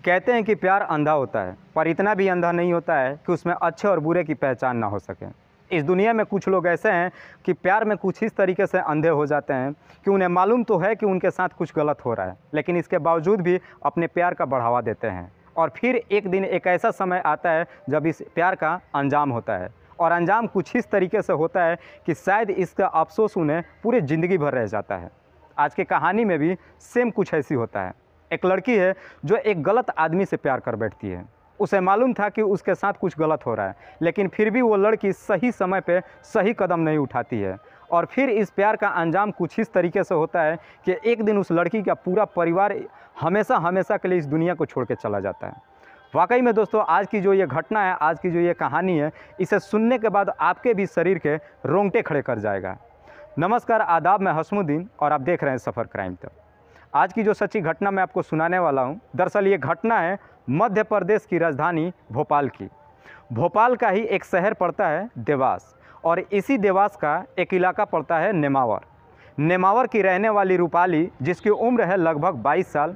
कहते हैं कि प्यार अंधा होता है, पर इतना भी अंधा नहीं होता है कि उसमें अच्छे और बुरे की पहचान ना हो सके। इस दुनिया में कुछ लोग ऐसे हैं कि प्यार में कुछ इस तरीके से अंधे हो जाते हैं कि उन्हें मालूम तो है कि उनके साथ कुछ गलत हो रहा है, लेकिन इसके बावजूद भी अपने प्यार का बढ़ावा देते हैं। और फिर एक दिन एक ऐसा समय आता है जब इस प्यार का अंजाम होता है, और अंजाम कुछ इस तरीके से होता है कि शायद इसका अफसोस उन्हें पूरी ज़िंदगी भर रह जाता है। आज की कहानी में भी सेम कुछ ऐसी होता है। एक लड़की है जो एक गलत आदमी से प्यार कर बैठती है। उसे मालूम था कि उसके साथ कुछ गलत हो रहा है, लेकिन फिर भी वो लड़की सही समय पे सही कदम नहीं उठाती है। और फिर इस प्यार का अंजाम कुछ इस तरीके से होता है कि एक दिन उस लड़की का पूरा परिवार हमेशा हमेशा के लिए इस दुनिया को छोड़ के चला जाता है। वाकई में दोस्तों, आज की जो ये घटना है, आज की जो ये कहानी है, इसे सुनने के बाद आपके भी शरीर के रोंगटे खड़े कर जाएगा। नमस्कार, आदाब, मैं हसमुद्दीन और आप देख रहे हैं सफ़र क्राइम तक। आज की जो सच्ची घटना मैं आपको सुनाने वाला हूं, दरअसल ये घटना है मध्य प्रदेश की राजधानी भोपाल की। भोपाल का ही एक शहर पड़ता है देवास, और इसी देवास का एक इलाका पड़ता है नेमावर। नेमावर की रहने वाली रूपाली, जिसकी उम्र है लगभग 22 साल।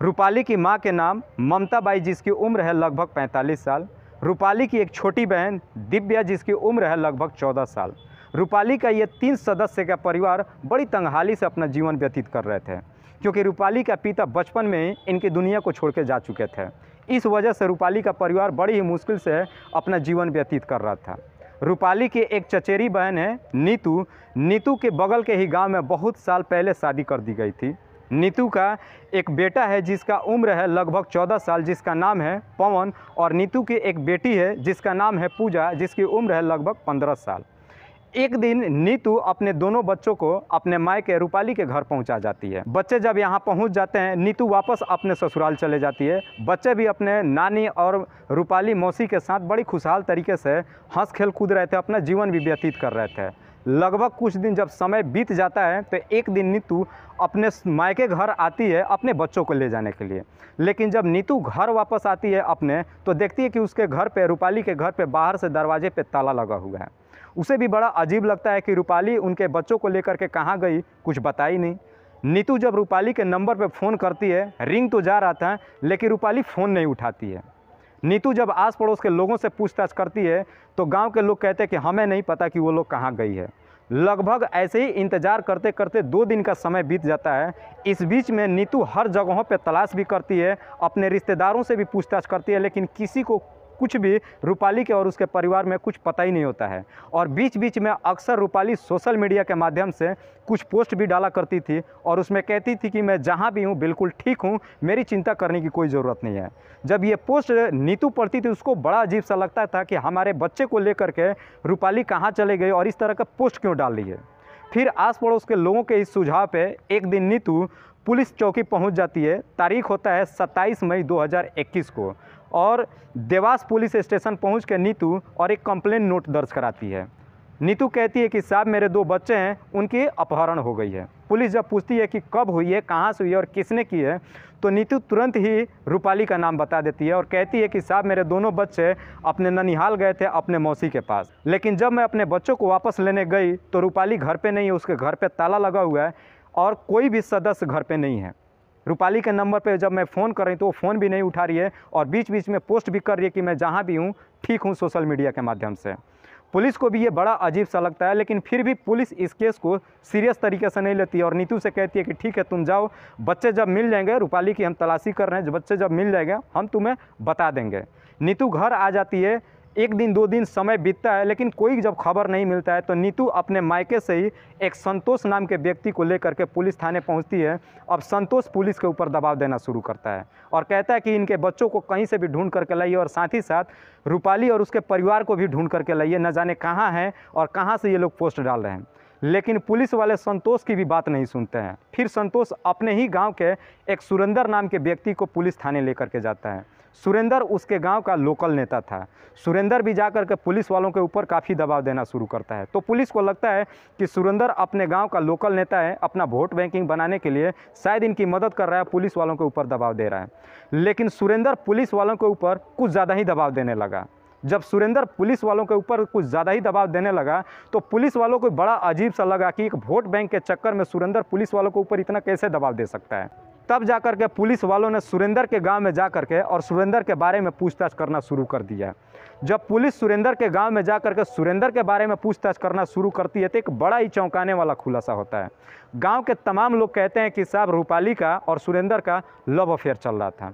रूपाली की मां के नाम ममता बाई, जिसकी उम्र है लगभग 45 साल। रूपाली की एक छोटी बहन दिव्या, जिसकी उम्र है लगभग 14 साल। रूपाली का ये 3 सदस्य का परिवार बड़ी तंगहाली से अपना जीवन व्यतीत कर रहे थे, क्योंकि रूपाली का पिता बचपन में ही इनकी दुनिया को छोड़ के जा चुके थे। इस वजह से रूपाली का परिवार बड़ी ही मुश्किल से अपना जीवन व्यतीत कर रहा था। रूपाली की एक चचेरी बहन है नीतू। नीतू के बगल के ही गांव में बहुत साल पहले शादी कर दी गई थी। नीतू का एक बेटा है जिसका उम्र है लगभग 14 साल, जिसका नाम है पवन। और नीतू की एक बेटी है जिसका नाम है पूजा, जिसकी उम्र है लगभग 15 साल। एक दिन नीतू अपने दोनों बच्चों को अपने मायके रूपाली के घर पहुंचा जाती है। बच्चे जब यहां पहुंच जाते हैं, नीतू वापस अपने ससुराल चले जाती है। बच्चे भी अपने नानी और रूपाली मौसी के साथ बड़ी खुशहाल तरीके से हंस खेल कूद रहे थे, अपना जीवन भी व्यतीत कर रहे थे। लगभग कुछ दिन जब समय बीत जाता है तो एक दिन नीतू अपने मायके घर आती है अपने बच्चों को ले जाने के लिए। लेकिन जब नीतू घर वापस आती है अपने, तो देखती है कि उसके घर पे, रूपाली के घर पे बाहर से दरवाजे पे ताला लगा हुआ है। उसे भी बड़ा अजीब लगता है कि रूपाली उनके बच्चों को लेकर के कहाँ गई, कुछ बताई नहीं। नीतू जब रूपाली के नंबर पे फ़ोन करती है, रिंग तो जा रहा था, लेकिन रूपाली फ़ोन नहीं उठाती है। नीतू जब आस पड़ोस के लोगों से पूछताछ करती है तो गांव के लोग कहते हैं कि हमें नहीं पता कि वो लोग कहाँ गई है। लगभग ऐसे ही इंतज़ार करते करते 2 दिन का समय बीत जाता है। इस बीच में नीतू हर जगहों पे तलाश भी करती है, अपने रिश्तेदारों से भी पूछताछ करती है, लेकिन किसी को कुछ भी रूपाली के और उसके परिवार में कुछ पता ही नहीं होता है। और बीच बीच में अक्सर रूपाली सोशल मीडिया के माध्यम से कुछ पोस्ट भी डाला करती थी, और उसमें कहती थी कि मैं जहाँ भी हूँ बिल्कुल ठीक हूँ, मेरी चिंता करने की कोई ज़रूरत नहीं है। जब ये पोस्ट नीतू पढ़ती थी, उसको बड़ा अजीब सा लगता था कि हमारे बच्चे को लेकर के रूपाली कहाँ चले गई और इस तरह का पोस्ट क्यों डाल रही है। फिर आस पड़ोस के लोगों के इस सुझाव पे एक दिन नीतू पुलिस चौकी पहुंच जाती है। तारीख होता है 27 मई 2021 को, और देवास पुलिस स्टेशन पहुंच के नीतू और एक कंप्लेंट नोट दर्ज कराती है। नीतू कहती है कि साहब, मेरे 2 बच्चे हैं, उनकी अपहरण हो गई है। पुलिस जब पूछती है कि कब हुई है, कहाँ से हुई है और किसने की है, तो नीतू तुरंत ही रूपाली का नाम बता देती है और कहती है कि साहब, मेरे दोनों बच्चे अपने ननिहाल गए थे अपने मौसी के पास, लेकिन जब मैं अपने बच्चों को वापस लेने गई तो रूपाली घर पे नहीं है, उसके घर पे ताला लगा हुआ है और कोई भी सदस्य घर पे नहीं है। रूपाली के नंबर पे जब मैं फ़ोन कर रही तो वो फ़ोन भी नहीं उठा रही है, और बीच बीच में पोस्ट भी कर रही है कि मैं जहाँ भी हूँ ठीक हूँ, सोशल मीडिया के माध्यम से। पुलिस को भी ये बड़ा अजीब सा लगता है, लेकिन फिर भी पुलिस इस केस को सीरियस तरीके से नहीं लेती और नीतू से कहती है कि ठीक है, तुम जाओ, बच्चे जब मिल जाएंगे, रूपाली की हम तलाशी कर रहे हैं, बच्चे जब मिल जाएंगे हम तुम्हें बता देंगे। नीतू घर आ जाती है। 1 दिन 2 दिन समय बीतता है, लेकिन कोई जब खबर नहीं मिलता है तो नीतू अपने मायके से ही एक संतोष नाम के व्यक्ति को लेकर के पुलिस थाने पहुंचती है। अब संतोष पुलिस के ऊपर दबाव देना शुरू करता है और कहता है कि इनके बच्चों को कहीं से भी ढूंढ करके लाइए, और साथ ही साथ रूपाली और उसके परिवार को भी ढूंढ करके लाइए, न जाने कहाँ हैं और कहाँ से ये लोग पोस्ट डाल रहे हैं। लेकिन पुलिस वाले संतोष की भी बात नहीं सुनते हैं। फिर संतोष अपने ही गांव के एक सुरेंद्र नाम के व्यक्ति को पुलिस थाने लेकर के जाता है। सुरेंद्र उसके गांव का लोकल नेता था। सुरेंद्र भी जाकर के पुलिस वालों के ऊपर काफ़ी दबाव देना शुरू करता है। तो पुलिस को लगता है कि सुरेंद्र अपने गांव का लोकल नेता है, अपना वोट बैंकिंग बनाने के लिए शायद इनकी मदद कर रहा है, पुलिस वालों के ऊपर दबाव दे रहा है। लेकिन सुरेंद्र पुलिस वालों के ऊपर कुछ ज़्यादा ही दबाव देने लगा। जब सुरेंद्र पुलिस वालों के ऊपर कुछ ज़्यादा ही दबाव देने लगा तो पुलिस वालों को बड़ा अजीब सा लगा कि एक वोट बैंक के चक्कर में सुरेंद्र पुलिस वालों के ऊपर इतना कैसे दबाव दे सकता है। तब जाकर के पुलिस वालों ने सुरेंद्र के गांव में जाकर के और सुरेंद्र के बारे में पूछताछ करना शुरू कर दिया। जब पुलिस सुरेंद्र के गांव में जाकर के सुरेंद्र के बारे में पूछताछ करना शुरू करती है तो एक बड़ा ही चौंकाने वाला खुलासा होता है। गांव के तमाम लोग कहते हैं कि साहब रूपाली का और सुरेंद्र का लव अफेयर चल रहा था।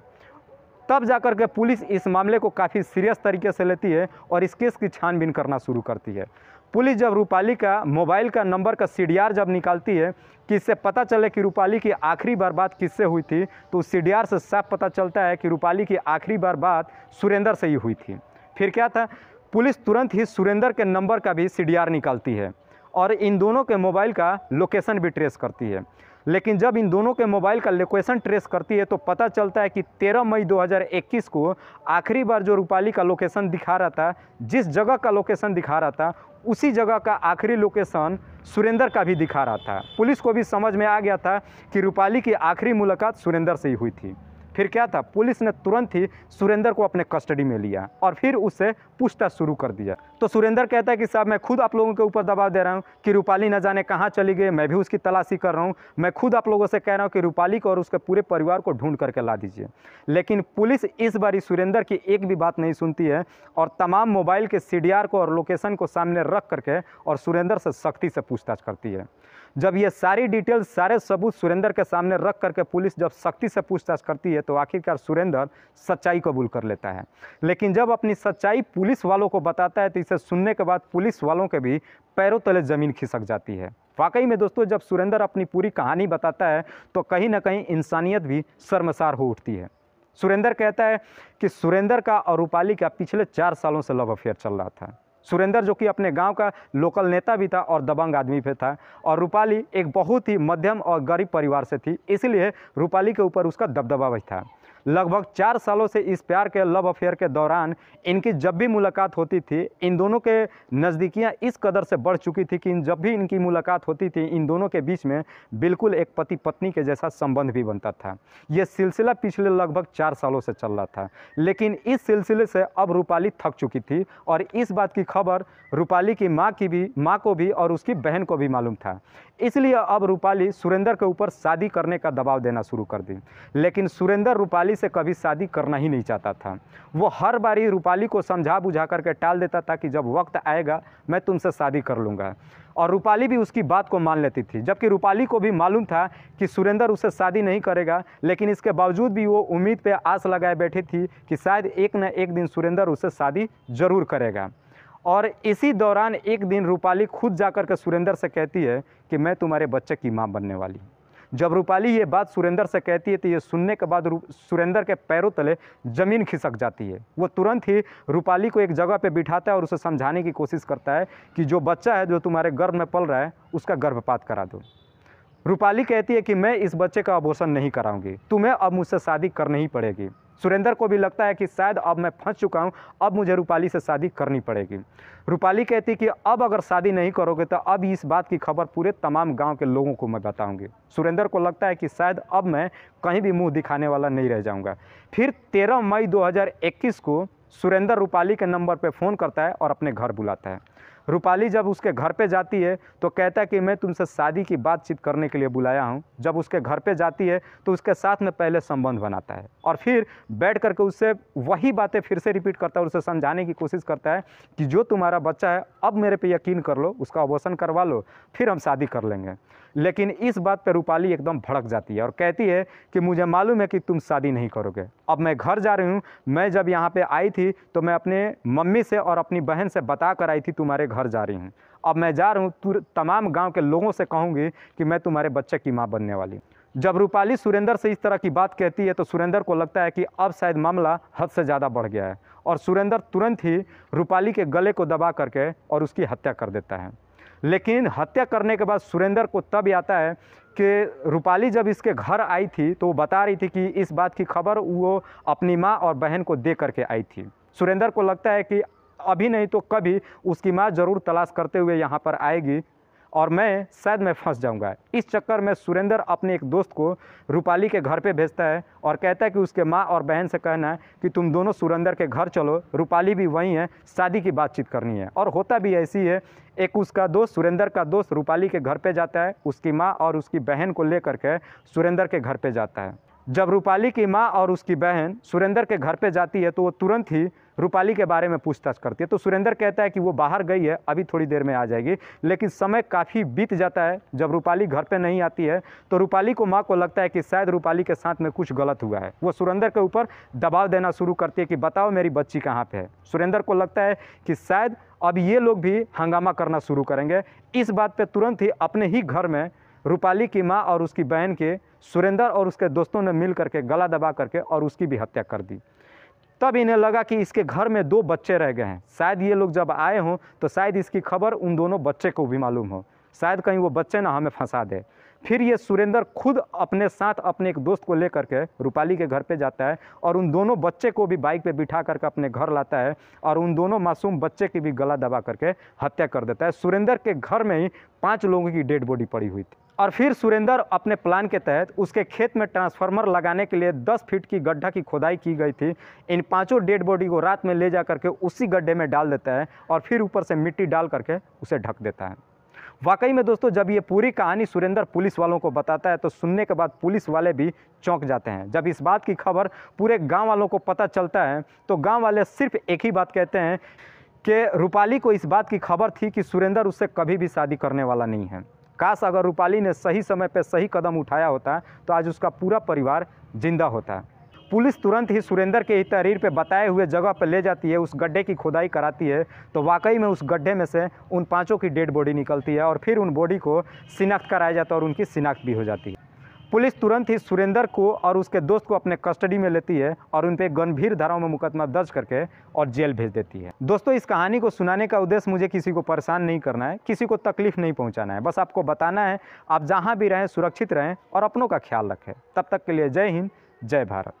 तब जाकर के पुलिस इस मामले को काफ़ी सीरियस तरीके से लेती है और इस केस की छानबीन करना शुरू करती है। पुलिस जब रूपाली का मोबाइल का नंबर का CDR जब निकालती है कि इससे पता चले कि रूपाली की आखिरी बार बात किससे हुई थी, तो उस CDR से साफ पता चलता है कि रूपाली की आखिरी बार बात सुरेंद्र से ही हुई थी। फिर क्या था, पुलिस तुरंत ही सुरेंद्र के नंबर का भी CDR निकालती है और इन दोनों के मोबाइल का लोकेशन भी ट्रेस करती है। लेकिन जब इन दोनों के मोबाइल का लोकेशन ट्रेस करती है तो पता चलता है कि 13 मई 2021 को आखिरी बार जो रूपाली का लोकेशन दिखा रहा था, जिस जगह का लोकेशन दिखा रहा था, उसी जगह का आखिरी लोकेशन सुरेंद्र का भी दिखा रहा था। पुलिस को भी समझ में आ गया था कि रूपाली की आखिरी मुलाकात सुरेंद्र से ही हुई थी। फिर क्या था, पुलिस ने तुरंत ही सुरेंद्र को अपने कस्टडी में लिया और फिर उससे पूछताछ शुरू कर दिया। तो सुरेंद्र कहता है कि साहब मैं खुद आप लोगों के ऊपर दबाव दे रहा हूँ कि रूपाली न जाने कहाँ चली गई, मैं भी उसकी तलाशी कर रहा हूँ। मैं खुद आप लोगों से कह रहा हूँ कि रूपाली को और उसके पूरे परिवार को ढूंढ करके ला दीजिए। लेकिन पुलिस इस बारी सुरेंद्र की एक भी बात नहीं सुनती है और तमाम मोबाइल के CDR को और लोकेशन को सामने रख करके और सुरेंद्र से सख्ती से पूछताछ करती है। जब ये सारी डिटेल, सारे सबूत सुरेंद्र के सामने रख करके पुलिस जब सख्ती से पूछताछ करती है तो आखिरकार सुरेंद्र सच्चाई कबूल कर लेता है। लेकिन जब अपनी सच्चाई पुलिस वालों को बताता है तो इसे सुनने के बाद पुलिस वालों के भी पैरों तले ज़मीन खिसक जाती है। वाकई में दोस्तों, जब सुरेंद्र अपनी पूरी कहानी बताता है तो कहीं ना कहीं इंसानियत भी शर्मसार हो उठती है। सुरेंद्र कहता है कि सुरेंद्र का और रूपाली का पिछले 4 सालों से लव अफेयर चल रहा था। सुरेंद्र जो कि अपने गांव का लोकल नेता भी था और दबंग आदमी भी था, और रूपाली एक बहुत ही मध्यम और गरीब परिवार से थी, इसलिए रूपाली के ऊपर उसका दबदबा भी था। लगभग 4 सालों से इस प्यार के लव अफेयर के दौरान इनकी जब भी मुलाकात होती थी, इन दोनों के नज़दीकियाँ इस कदर से बढ़ चुकी थी कि जब भी इनकी मुलाकात होती थी इन दोनों के बीच में बिल्कुल एक पति पत्नी के जैसा संबंध भी बनता था। ये सिलसिला पिछले लगभग 4 सालों से चल रहा था, लेकिन इस सिलसिले से अब रूपाली थक चुकी थी और इस बात की खबर रूपाली की माँ को भी और उसकी बहन को भी मालूम था। इसलिए अब रूपाली सुरेंद्र के ऊपर शादी करने का दबाव देना शुरू कर दी। लेकिन सुरेंद्र रूपाली से कभी शादी करना ही नहीं चाहता था। वो हर बारी रूपाली को समझा बुझा करके टाल देता था कि जब वक्त आएगा मैं तुमसे शादी कर लूँगा, और रूपाली भी उसकी बात को मान लेती थी। जबकि रूपाली को भी मालूम था कि सुरेंद्र उससे शादी नहीं करेगा, लेकिन इसके बावजूद भी वो उम्मीद पे आस लगाए बैठी थी कि शायद एक न एक दिन सुरेंद्र उससे शादी ज़रूर करेगा। और इसी दौरान एक दिन रूपाली खुद जाकर के सुरेंद्र से कहती है कि मैं तुम्हारे बच्चे की माँ बनने वाली। जब रूपाली ये बात सुरेंद्र से कहती है तो ये सुनने के बाद सुरेंद्र के पैरों तले ज़मीन खिसक जाती है। वो तुरंत ही रूपाली को एक जगह पे बिठाता है और उसे समझाने की कोशिश करता है कि जो बच्चा है जो तुम्हारे गर्भ में पल रहा है उसका गर्भपात करा दो। रूपाली कहती है कि मैं इस बच्चे का अबॉर्शन नहीं कराऊंगी, तुम्हें अब मुझसे शादी करनी ही पड़ेगी। सुरेंद्र को भी लगता है कि शायद अब मैं फंस चुका हूं, अब मुझे रूपाली से शादी करनी पड़ेगी। रूपाली कहती कि अब अगर शादी नहीं करोगे तो अब इस बात की खबर पूरे तमाम गांव के लोगों को मैं बताऊंगी। सुरेंद्र को लगता है कि शायद अब मैं कहीं भी मुंह दिखाने वाला नहीं रह जाऊंगा। फिर 13 मई 2021 को सुरेंद्र रूपाली के नंबर पर फ़ोन करता है और अपने घर बुलाता है। रूपाली जब उसके घर पे जाती है तो कहता है कि मैं तुमसे शादी की बातचीत करने के लिए बुलाया हूँ। जब उसके घर पे जाती है तो उसके साथ में पहले संबंध बनाता है और फिर बैठ करके उससे वही बातें फिर से रिपीट करता है और उसे समझाने की कोशिश करता है कि जो तुम्हारा बच्चा है अब मेरे पे यकीन कर लो, उसका अबॉर्शन करवा लो, फिर हम शादी कर लेंगे। लेकिन इस बात पर रूपाली एकदम भड़क जाती है और कहती है कि मुझे मालूम है कि तुम शादी नहीं करोगे, अब मैं घर जा रही हूँ। मैं जब यहाँ पे आई थी तो मैं अपने मम्मी से और अपनी बहन से बता कर आई थी तुम्हारे घर जा रही हूँ। अब मैं जा रही हूँ, तमाम गांव के लोगों से कहूँगी कि मैं तुम्हारे बच्चे की माँ बनने वाली। जब रूपाली सुरेंद्र से इस तरह की बात कहती है तो सुरेंद्र को लगता है कि अब शायद मामला हद से ज़्यादा बढ़ गया है और सुरेंद्र तुरंत ही रूपाली के गले को दबा करके और उसकी हत्या कर देता है। लेकिन हत्या करने के बाद सुरेंद्र को तब आता है कि रूपाली जब इसके घर आई थी तो वो बता रही थी कि इस बात की खबर वो अपनी माँ और बहन को दे करके आई थी। सुरेंद्र को लगता है कि अभी नहीं तो कभी उसकी माँ ज़रूर तलाश करते हुए यहाँ पर आएगी और मैं शायद मैं फंस जाऊंगा। इस चक्कर में सुरेंद्र अपने एक दोस्त को रूपाली के घर पे भेजता है और कहता है कि उसके माँ और बहन से कहना है कि तुम दोनों सुरेंद्र के घर चलो, रूपाली भी वहीं है, शादी की बातचीत करनी है। और होता भी ऐसी है, एक उसका दोस्त सुरेंद्र का दोस्त रूपाली के घर पे जाता है, उसकी माँ और उसकी बहन को लेकर के सुरेंद्र के घर पे जाता है। जब रूपाली की माँ और उसकी बहन सुरेंद्र के घर पे जाती है तो वो तुरंत ही रूपाली के बारे में पूछताछ करती है। तो सुरेंद्र कहता है कि वो बाहर गई है, अभी थोड़ी देर में आ जाएगी। लेकिन समय काफ़ी बीत जाता है। जब रूपाली घर पे नहीं आती है तो रूपाली को माँ को लगता है कि शायद रूपाली के साथ में कुछ गलत हुआ है। वो सुरेंद्र के ऊपर दबाव देना शुरू करती है कि बताओ मेरी बच्ची कहाँ पे है। सुरेंद्र को लगता है कि शायद अब ये लोग भी हंगामा करना शुरू करेंगे। इस बात पर तुरंत ही अपने ही घर में रूपाली की माँ और उसकी बहन के सुरेंद्र और उसके दोस्तों ने मिल करके गला दबा करके और उसकी भी हत्या कर दी। तब इन्हें लगा कि इसके घर में 2 बच्चे रह गए हैं, शायद ये लोग जब आए हों तो शायद इसकी खबर उन दोनों बच्चे को भी मालूम हो, शायद कहीं वो बच्चे ना हमें फंसा दे। फिर ये सुरेंद्र खुद अपने साथ अपने एक दोस्त को लेकर के रूपाली के घर पे जाता है और उन दोनों बच्चे को भी बाइक पे बिठा करके अपने घर लाता है और उन दोनों मासूम बच्चे की भी गला दबा करके हत्या कर देता है। सुरेंद्र के घर में ही 5 लोगों की डेड बॉडी पड़ी हुई थी। और फिर सुरेंद्र अपने प्लान के तहत उसके खेत में ट्रांसफार्मर लगाने के लिए 10 फीट की गड्ढा की खोदाई की गई थी। इन 5 डेड बॉडी को रात में ले जा करके उसी गड्ढे में डाल देता है और फिर ऊपर से मिट्टी डाल करके उसे ढक देता है। वाकई में दोस्तों, जब ये पूरी कहानी सुरेंद्र पुलिस वालों को बताता है तो सुनने के बाद पुलिस वाले भी चौंक जाते हैं। जब इस बात की खबर पूरे गाँव वालों को पता चलता है तो गाँव वाले सिर्फ एक ही बात कहते हैं कि रूपाली को इस बात की खबर थी कि सुरेंद्र उससे कभी भी शादी करने वाला नहीं है। काश अगर रूपाली ने सही समय पर सही कदम उठाया होता तो आज उसका पूरा परिवार जिंदा होता। पुलिस तुरंत ही सुरेंद्र के ही तहरीर पे बताए हुए जगह पर ले जाती है, उस गड्ढे की खुदाई कराती है तो वाकई में उस गड्ढे में से उन 5 की डेड बॉडी निकलती है और फिर उन बॉडी को शिनाख्त कराया जाता है और उनकी शिनाख्त भी हो जाती है। पुलिस तुरंत ही सुरेंद्र को और उसके दोस्त को अपने कस्टडी में लेती है और उन पर गंभीर धाराओं में मुकदमा दर्ज करके और जेल भेज देती है। दोस्तों, इस कहानी को सुनाने का उद्देश्य मुझे किसी को परेशान नहीं करना है, किसी को तकलीफ नहीं पहुंचाना है, बस आपको बताना है आप जहां भी रहें सुरक्षित रहें और अपनों का ख्याल रखें। तब तक के लिए जय हिंद, जय भारत।